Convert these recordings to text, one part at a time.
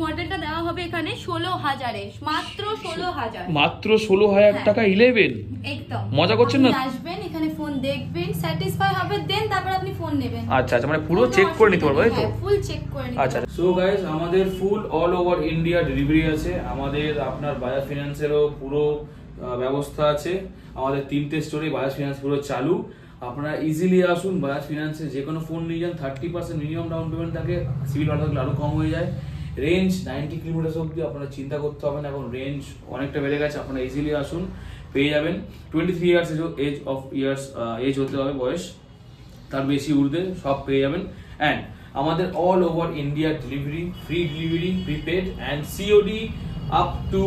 মডেলটা দেওয়া হবে এখানে 16,000 এ, মাত্র 16,000, মাত্র 16,000 টাকা 11। একদম মজা করছেন না? আসবেন এখানে ফোন দেখবেন, স্যাটিসফাই হবে, দেন তারপর আপনি ফোন নেবেন। আচ্ছা আচ্ছা, মানে পুরো চেক করে নিতে পারবো, তাই তো? ফুল চেক করে নিতে। আচ্ছা, সো গাইস আমাদের ফুল অল ওভার ইন্ডিয়া ডেলিভারি আছে। আমাদের আপনার বাজাজ ফিনান্সেরও পুরো ব্যবস্থা আছে। আমাদের 3টে স্টোরে বাজাজ ফিনান্স পুরো চালু। আপনারা ইজিলি আসুন বাজাজ ফিনান্সে, যে কোনো ফোন নিয়ে যান, 30% মিনিমাম ডাউন পেমেন্ট থাকে, সিভিল ভালো থাকলে আরো কম হয়ে যায়। রেঞ্জ 90 কিলোমিটার অব্দি, আপনারা চিন্তা করতে হবে না, এখন রেঞ্জ অনেকটা বেড়ে গেছে। আপনারা ইজিলি আসুন, পেয়ে যাবেন। 23 ইয়ার্স এজ হতে হবে বয়স, তার বেশি ঊর্ধ্বে সব পেয়ে যাবেন। অ্যান্ড আমাদের all over India delivery, free delivery, prepaid and COD up to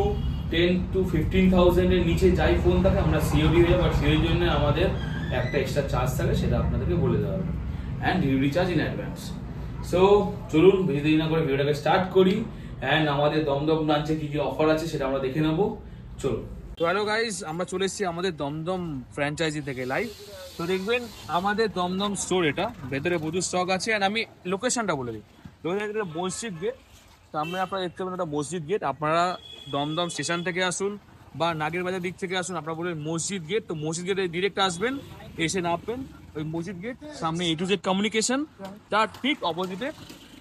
10 to 15,000 এর নিচে যাই ফোন থাকে আমরা সিওডি হয়ে যাবো। আর সিওডির জন্য আমাদের একটা এক্সট্রা চার্জ থাকে, সেটা আপনাদেরকে বলে দেওয়া হবে, and delivery charge in advance. So চলুন বেশি দেরি না করে ভিডিওটাকে স্টার্ট করি। অ্যান্ড আমাদের দমদম ব্রাঞ্চে কি কি অফার আছে সেটা আমরা দেখে নেবো, চলুন। তো হ্যালো গাইজ, আমরা চলে এসেছি আমাদের দমদম ফ্র্যাঞ্চাইজি থেকে লাইভ। তো দেখবেন আমাদের দমদম স্টোর, এটা ভেতরে প্রচুর স্টক আছে। অ্যান্ড আমি লোকেশনটা বলে দিই, লোকেশন মসজিদ গেট। সামনে আপনারা দেখতে পাবেন একটা মসজিদ গেট। আপনারা দমদম স্টেশন থেকে আসুন বা নাগের বাজার দিক থেকে আসুন, আপনারা বলবেন মসজিদ গেট, তো মসজিদ গেটে ডিরেক্ট আসবেন, এসে নামবেন ওই মসজিদ গেট সামনে A to Z কমিউনিকেশন, তার ঠিক অপোজিটে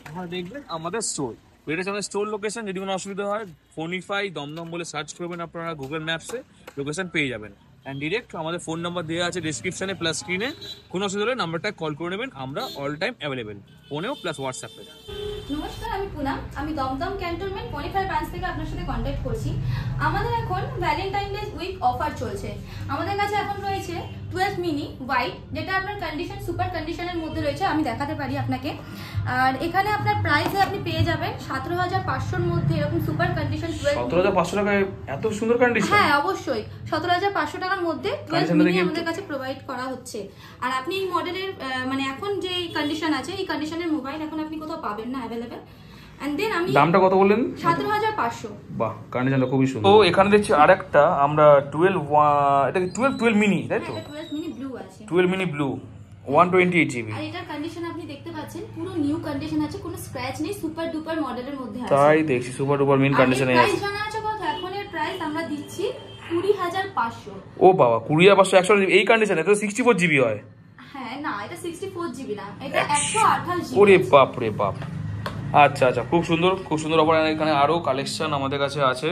আপনারা দেখবেন আমাদের স্টোর। এটা হচ্ছে আমাদের স্টোর লোকেশন। যদি কোনো অসুবিধা হয় ফোনিফাই দমদম বলে সার্চ করবেন, আপনারা গুগল ম্যাপসে লোকেশন পেয়ে যাবেন। অ্যান্ড ডিরেক্ট আমাদের ফোন নাম্বার দেওয়া আছে ডিসক্রিপশনে প্লাস স্ক্রিনে। কোনো অসুবিধা হলে নাম্বারটা কল করে নেবেন, আমরা অল টাইম অ্যাভেলেবেল, ফোনেও প্লাস হোয়াটসঅ্যাপে। নমস্কার, আমি পুনাম, আমি দমদম ক্যান্টনমেন্ট 25 ব্রাঞ্চ থেকে আপনার সাথে কন্ট্যাক্ট করছি। আমাদের এখন ভ্যালেন্টাইন ডে উইক অফার চলছে। আমাদের কাছে এখন রয়েছে 12 মিনি হোয়াইট, যেটা আপনার কন্ডিশন সুপার কন্ডিশনের মধ্যে রয়েছে, আমি দেখাতে পারি আপনাকে। আর এখানে আপনার প্রাইসে আপনি পেয়ে যাবেন 17,500 এর মধ্যে এরকম সুপার কন্ডিশন। 17,500 টাকায় এত সুন্দর কন্ডিশন? হ্যাঁ অবশ্যই, 17,500 টাকার মধ্যে 12 মিনি আমাদের কাছে প্রোভাইড করা হচ্ছে। আর আপনি এই মডেলের মানে এখন যে কন্ডিশন আছে, এই কন্ডিশনের মোবাইল এখন আপনি কোথাও পাবেন না অ্যাভেলেবেল। এন্ড দেন আমি দামটা কত বললেন? 17,500। বাহ, কন্ডিশনটা খুবই সুন্দর। তো এখানে দেখছি আরেকটা আমরা 12 মিনি, তাই তো? 12 মিনি ব্লু আছে, 12 মিনি ব্লু 128 জিবি। আর এটার কন্ডিশন আপনি দেখতে পাচ্ছেন পুরো নিউ কন্ডিশন আছে, কোনো স্ক্র্যাচ নেই, সুপার ডুপার মডেলের মধ্যে আছে। তাই দেখছি সুপার ডুপার মিন কন্ডিশনে আছে। প্রাইস জানা আছে কত? এখন এর প্রাইস আমরা দিচ্ছি 20,500। ও বাবা, 20,500 100 এই কন্ডিশনে তো 64 জিবি হয়। হ্যাঁ না, এটা 64 জিবি না, এটা 128 জিবি। ওরে বাপ রে বাপ। আচ্ছা আচ্ছা, খুব সুন্দর খুব সুন্দর অফার। এখানে আরো কালেকশন আমাদের কাছে আছে।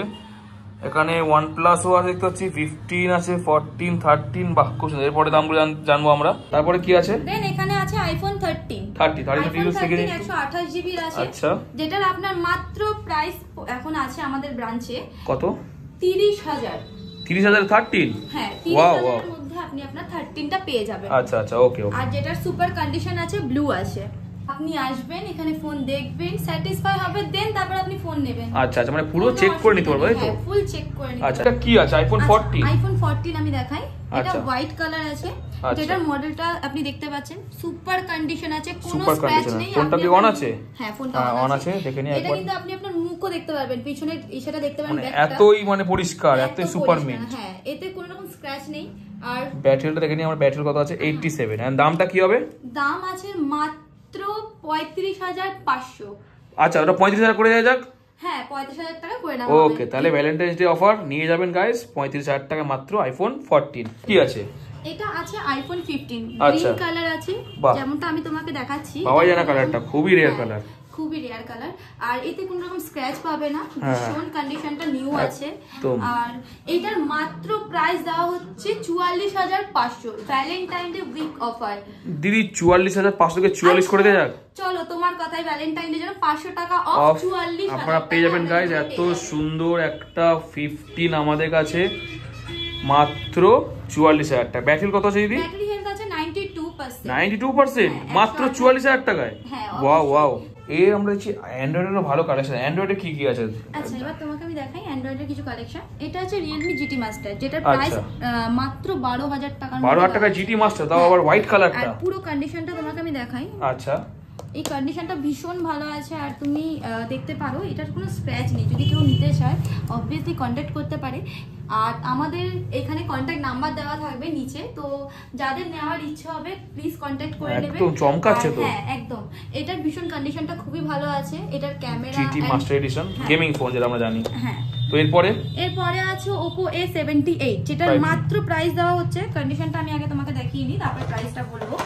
এখানে OnePlus-ও আছে দেখতে পাচ্ছি, 15 আছে, 14, 13। বাহ, খুব সুন্দর। এরপরে দামগুলো জানবো আমরা। তারপরে কি আছে? দেন এখানে আছে আইফোন 13 128 জিবি আছে। আচ্ছা, যেটার আপনার মাত্র প্রাইস এখন আছে আমাদের ব্রাঞ্চে কত? 30,000। 30,000 13? হ্যাঁ, 30,000 এর মধ্যে আপনি আপনার 13টা পেয়ে যাবেন। আচ্ছা আচ্ছা, ওকে ওকে। আর যেটার সুপার কন্ডিশন আছে, ব্লু আছে। আপনি আসবেন এখানে ফোন দেখবেন, স্যাটিসফাই হবে, দেন তারপর আপনি ফোন নেবেন। আচ্ছা আচ্ছা, মানে পুরো চেক করে নিতে পারবো, তাই তো? ফুল চেক করে নিতে। আচ্ছা, এটা কি আছে? আইফোন 14? আইফোন 14 আমি দেখাই। এটা আচ্ছা, হোয়াইট কালার আছে, যেটার মডেলটা আপনি দেখতে পাচ্ছেন, সুপার কন্ডিশন আছে, কোনো সুপার স্ক্র্যাচ কন্ডিশন। নেই। ফোনটা কি অন আছে? হ্যাঁ, ফোনটা অন আছে, দেখে নিন এটা একবার। কিন্তু আপনি আপনার মুখও দেখতে পারবেন, পিছনে সেটা দেখতে পারবেন, মানে এতই মানে পরিষ্কার, এতই সুপার মিন্ট। হ্যাঁ, এতে কোনো রকম স্ক্র্যাচ নেই। আর ব্যাটারিটা দেখে নিই, আমার ব্যাটারি কত আছে? 87। এন্ড দামটা কি হবে? দাম আছে মাত্র 35,500। আচ্ছা, ওটা 35,000 করে দেওয়া যাক। হ্যাঁ, 35,000 টাকা করে নাও। ওকে, তাহলে ভ্যালেন্টাইন্স ডে অফার নিয়ে যাবেন গাইস, 35,000 টাকা মাত্র আইফোন 14। কি আছে? এটা আছে আইফোন 15 আচ্ছা, গ্রিন কালার আছে, যেমনটা আমি তোমাকে দেখাচ্ছি। পাওয়া যায় না কালারটা, খুবই রেয়ার কালার, খুবই রেয়ার কালার। আর এতে কোনো রকম স্ক্র্যাচ পাবে না, ভীষণ কন্ডিশনটা নিউ আছে। আর এটার মাত্র প্রাইস দেওয়া হচ্ছে 44,500, ভ্যালেন্টাইন ডে উইক অফার। দিদি 44,500 কে 44 করে দেওয়া যাক। চলো, তোমার কথাই, ভ্যালেন্টাইন ডে জন্য 500 টাকা অফ, 44,000 আপনারা পেয়ে যাবেন গাইস এত সুন্দর একটা 15 আমাদের কাছে মাত্র 44,000 টাকা। ব্যাটারি কত আছে দিদি? ব্যাটারি হেলথ আছে 92%। 92% মাত্র 44,000 টাকায়? Wow wow. আমরা দেখছি অ্যান্ড্রয়েডেরও ভালো কালেকশন। অ্যান্ড্রয়েডে কি কি আছে? আচ্ছা, এবার তোমাকে আমি দেখাই অ্যান্ড্রয়েডের কিছু কালেকশন। এটা আছে Realme GT Master, যেটার প্রাইস মাত্র 12,000 টাকা। 12,000 টাকা GT Master, তাও আবার হোয়াইট কালারটা। আর পুরো কন্ডিশনটা তোমাকে আমি দেখাই। আচ্ছা, এই কন্ডিশনটা ভীষণ ভালো আছে। আর তুমি দেখতে পারো এটার কোনো স্ক্র্যাচ নেই। যদি কেউ নিতে চায় অবভিয়াসলি কন্ট্যাক্ট করতে পারে। আর আমাদের এখানে কন্ট্যাক্ট নাম্বার দেওয়া থাকবে নিচে, তো যাদের নেওয়ার ইচ্ছা হবে প্লিজ কন্ট্যাক্ট করে নেবেন। একদম চমকাচ্ছে তো। হ্যাঁ একদম, এটার ভীষণ কন্ডিশনটা খুবই ভালো আছে। এটার camera GT master edition gaming phone যেটা আমরা জানি। হ্যাঁ, তো এরপরে আছে Oppo A78, যেটার মাত্র প্রাইস দেওয়া হচ্ছে, কন্ডিশনটা আমি আগে তোমাকে দেখিয়ে নিই তারপর প্রাইসটা বলবো।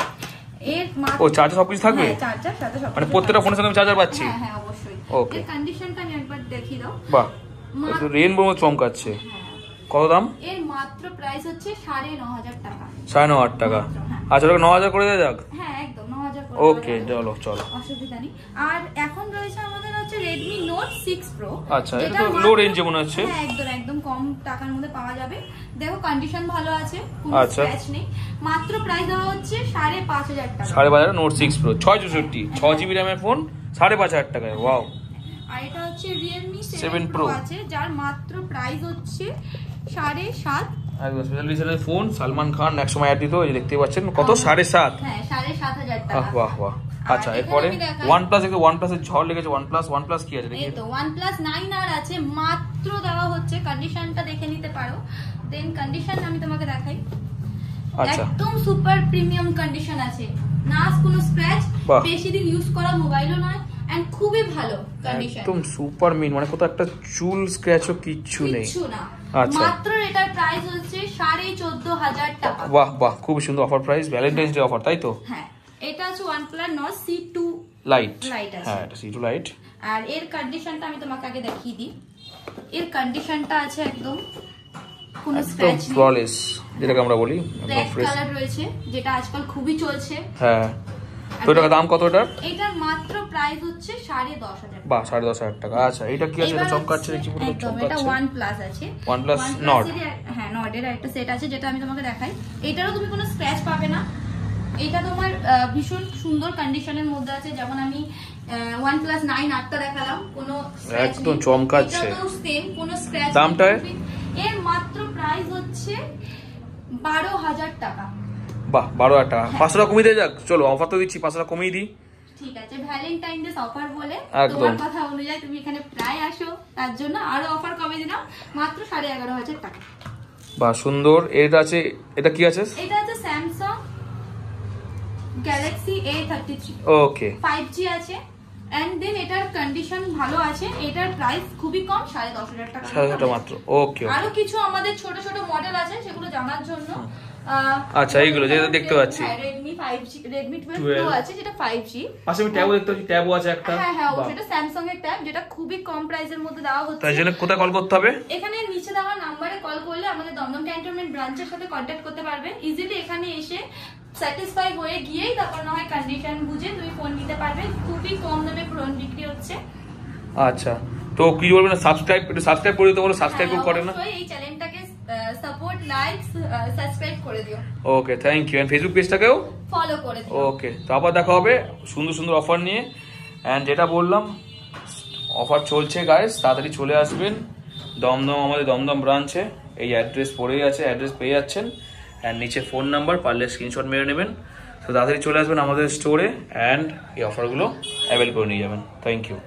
এর মাত্র চার্জার সবকিছু থাকবে? হ্যাঁ, চার্জার সাথে সব, মানে প্রত্যেকটা ফোনের সঙ্গে চার্জার পাচ্ছি? হ্যাঁ হ্যাঁ অবশ্যই। ওকে, এর কন্ডিশনটা আমি একবার দেখিয়ে দাও। বাহ, একটু রেইনবো মতো চমকাচ্ছে। কত দাম? এর মাত্র প্রাইস হচ্ছে 9,500 টাকা। 9,500 টাকা। আচ্ছা, ওটা 9,000 করে দেওয়া যাক। হ্যাঁ একদম 9,000 করে। ওকে, চলো চলো, অসুবিধা নেই। আর এখন রয়েছে আমাদের হচ্ছে Redmi Note 6 Pro। আচ্ছা, এটা তো লো রেঞ্জে মনে হচ্ছে। হ্যাঁ একদম একদম কম টাকার মধ্যে পাওয়া যাবে। দেখো কন্ডিশন ভালো আছে, কোনো স্ক্র্যাচ নেই। মাত্র প্রাইস দেওয়া হচ্ছে 5,500 টাকা। 5,500 Note 6 Pro 664 6GB RAM এর ফোন 5,500 টাকায়। ওয়াও। আর এটা হচ্ছে Realme 7 Pro আছে, যার মাত্র প্রাইস হচ্ছে 7,500। একদম স্পেশাল এডিশনের ফোন। সালমান খান একসময় অ্যাড দিত, এই দেখতে পাচ্ছেন কত 7,500। হ্যাঁ 7,500 টাকা। বাহ বাহ। আচ্ছা, এরপরে OnePlus, একটু OnePlus এর ঝড় লেগেছে। OnePlus কি আছে দেখি? এই তো OnePlus 9R আছে, মাত্র দেওয়া হচ্ছে। কন্ডিশনটা দেখে নিতে পারো। দেন কন্ডিশন আমি তোমাকে দেখাই। আচ্ছা, একদম সুপার প্রিমিয়াম কন্ডিশন আছে, না কোনো স্ক্র্যাচ, বেশি দিন ইউজ করা মোবাইলও নয়, এন্ড খুবই ভালো কন্ডিশন। একদম সুপার মিন, মানে কোথাও একটা চুল স্ক্র্যাচও কিচ্ছু নেই। কিছু না। আচ্ছা, মাত্র এটার প্রাইস হচ্ছে 14,500 টাকা। বাহ বাহ, খুব সুন্দর offer price, Valentine's day offer, তাই তো? হ্যাঁ, এটা আছে OnePlus Nord C2 লাইট আছে। হ্যাঁ, এটা C2 লাইট। আর এর কন্ডিশনটা আমি তোমাকে আগে দেখিয়ে দিই। এর কন্ডিশনটা আছে একদম কোনো স্ক্র্যাচ নেই, ফ্ললেস যেটাকে আমরা বলি, একদম ফ্রেশ কালার রয়েছে, যেটা আজকাল খুবই চলছে। হ্যাঁ, তো এটা দাম কত এটার? এটার মাত্র প্রাইস হচ্ছে 10,500। বাহ, 10,500 টাকা। আচ্ছা, এটা কি আছে? এটা চমকাচ্ছে দেখছি পুরো চমকাচ্ছে। এটা OnePlus আছে, OnePlus Nord। হ্যাঁ, Nord এর একটা সেট আছে যেটা আমি তোমাকে দেখাই। এটারও তুমি কোনো স্ক্র্যাচ পাবে না। এটা তোমার ভীষণ সুন্দর কন্ডিশনের মধ্যে আছে, যেমন আমি OnePlus 9R টা দেখালাম, কোনো স্ক্র্যাচ একদম চমকাচ্ছে। এটাও সেম, কোনো স্ক্র্যাচ। দামটা? এর মাত্র প্রাইস হচ্ছে 12,000 টাকা। বাহ, 12,000 টাকা। 500 টাকা কমিয়ে দিয়ে যাক, চলো অফার তো দিচ্ছি, 500 টাকা কমিয়ে দিই। ঠিক আছে, ভ্যালেন্টাইন ডে অফার বলে একদম। তোমার কথা অনুযায়ী তুমি এখানে প্রায় আসো, তার জন্য আরো অফার কমে দিলাম, মাত্র 11,500 টাকা। বাহ, সুন্দর। এটা আছে, এটা কি আছে? এটা আছে Samsung Galaxy A33। ওকে, 5G আছে, এন্ড দেন এটার কন্ডিশন ভালো আছে। এটার প্রাইস খুবই কম, 10,500 টাকা। 10,500 মাত্র। ওকে, আরো কিছু আমাদের ছোট ছোট মডেল আছে, সেগুলো জানার জন্য আচ্ছা, এইগুলো যেটা দেখতে পাচ্ছি, Redmi 5G, Redmi 12 Pro আছে, যেটা 5G। পাশে আমি ট্যাবও দেখতে পাচ্ছি, ট্যাবও আছে একটা। হ্যাঁ হ্যাঁ অবশ্যই, এটা Samsung এর ট্যাব, যেটা খুবই কম প্রাইসের মধ্যে দেওয়া হচ্ছে। তাই জন্য কোথায় কল করতে হবে? এখানে নিচে দেওয়া নাম্বারে কল করলে আমাদের দমদম ক্যান্টনমেন্ট ব্রাঞ্চের সাথে কন্ট্যাক্ট করতে পারবে। ইজিলি এখানে এসে স্যাটিসফাই হয়ে গিয়েই তারপর না হয় কন্ডিশন বুঝে তুমি ফোন নিতে পারবে। খুবই কম দামে ফোন বিক্রি হচ্ছে। আচ্ছা, তো কি বলবেন? সাবস্ক্রাইব করে দিতে বলো, সাবস্ক্রাইব করে না? এই চ্যানেলটাকে সাপোর্ট, লাইক, সাবস্ক্রাইব করে দিও। Okay, thank you. And Facebook পেজটাকেও ফলো করে দিও। ওকে, তো আবার দেখা হবে সুন্দর সুন্দর অফার নিয়ে। এন্ড যেটা বললাম, অফার চলছে গাইস, তাড়াতাড়ি চলে আসবেন দমদম, আমাদের দমদম ব্রাঞ্চে। এই অ্যাড্রেস পড়েই আছে, অ্যাড্রেস পেয়ে যাচ্ছেন, অ্যান্ড নিচে ফোন নাম্বার, পারলে স্ক্রিনশট মেরে নেবেন। তো তাড়াতাড়ি চলে আসবেন আমাদের স্টোরে, অ্যান্ড এই অফারগুলো অ্যাভেল করে নিয়ে যাবেন। Thank you.